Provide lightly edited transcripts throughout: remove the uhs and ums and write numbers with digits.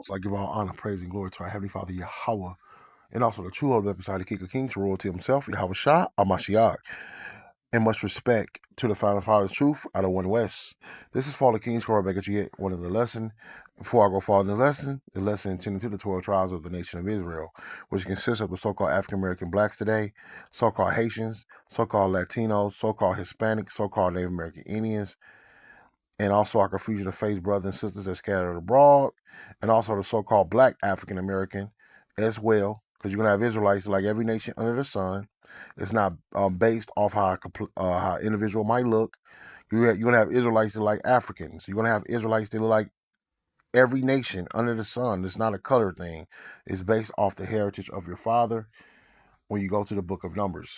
So I give all honor, praise, and glory to our Heavenly Father Yahweh, and also the true Holy beside the King of Kings, royalty himself, Yahweh Shah, Amashiach, and much respect to the Founding Father's truth out of One West. This is for the King's Court, back at you get one of the lesson. Before I go far in the lesson intended to the 12 tribes of the nation of Israel, which consists of the so-called African American blacks today, so-called Haitians, so-called Latinos, so-called Hispanics, so-called Native American Indians, and also our confusion of faith brothers and sisters that are scattered abroad, and also the so-called black African American as well, because you're going to have Israelites like every nation under the sun. It's not based off how individual might look. You're going to have Israelites that like Africans. You're going to have Israelites that look like every nation under the sun. It's not a color thing. It's based off the heritage of your father. When you go to the book of Numbers,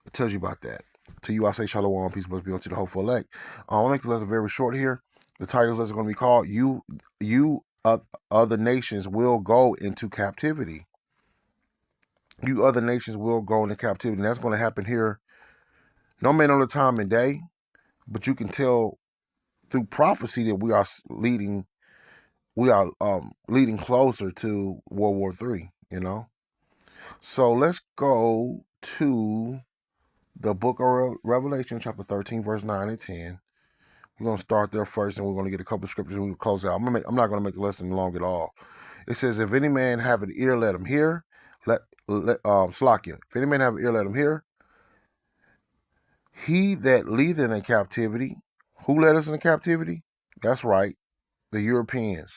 it tells you about that. To you, I say shalom, peace must be unto the hopeful elect. I'll make the lesson very short here. The title of the lesson is going to be called "You Other Nations Will Go into Captivity." You other nations will go into captivity. And that's going to happen here. No man on the time and day, but you can tell through prophecy that we are leading closer to World War III. So let's go to the book of Revelation, chapter 13, verse 9 and 10. We're going to start there first, and we're going to get a couple of scriptures, and we'll close out. I'm not going to make the lesson long at all. It says, if any man have an ear, let him hear. Slakia. If any man have an ear, let him hear. He that leadeth in captivity. Who led us into captivity? That's right, the Europeans,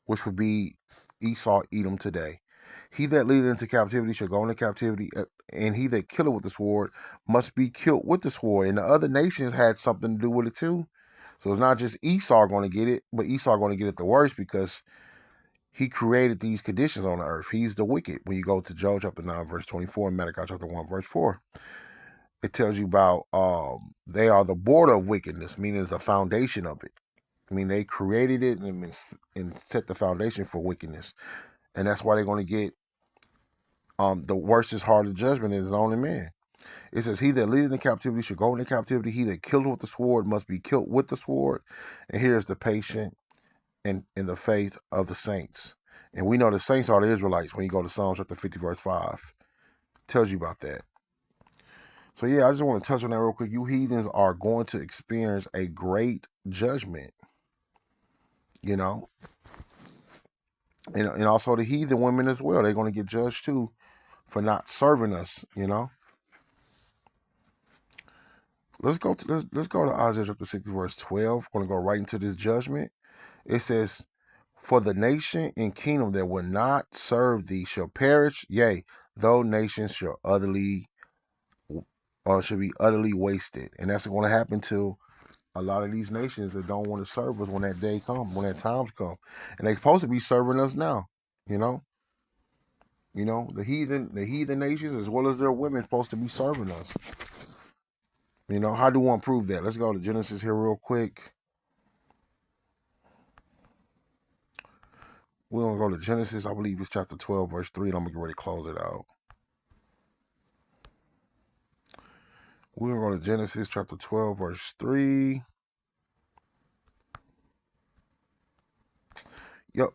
which would be Esau, Edom today. He that leadeth into captivity shall go into captivity, and he that killeth with the sword must be killed with the sword. And the other nations had something to do with it too. So it's not just Esau going to get it, but Esau going to get it the worst because he created these conditions on the earth. He's the wicked. When you go to Job chapter 9, verse 24, and Malachi chapter 1, verse 4, it tells you about they are the border of wickedness, meaning the foundation of it. I mean, they created it and set the foundation for wickedness. And that's why they're going to get the worst is hard of judgment is only man. It says, he that leadeth in captivity shall go into captivity. He that killeth with the sword must be killed with the sword. And here's the patient and in the faith of the saints. And we know the saints are the Israelites when you go to Psalms chapter 50, verse 5. It tells you about that. So yeah, I just want to touch on that real quick. You heathens are going to experience a great judgment. And also the heathen women as well. They're going to get judged too for not serving us. Let's go to Isaiah chapter 60, verse 12. We're going to go right into this judgment. It says, for the nation and kingdom that will not serve thee shall perish, yea, though nations should be utterly wasted. And that's going to happen to a lot of these nations that don't want to serve us when that day comes, when that times come. And they're supposed to be serving us now, the heathen nations as well as their women supposed to be serving us. How do one prove that? Let's go to Genesis here real quick. We're going to go to Genesis, I believe it's chapter 12, verse 3, and I'm going to get ready to close it out. We're going to go to Genesis chapter 12, verse 3. Yep.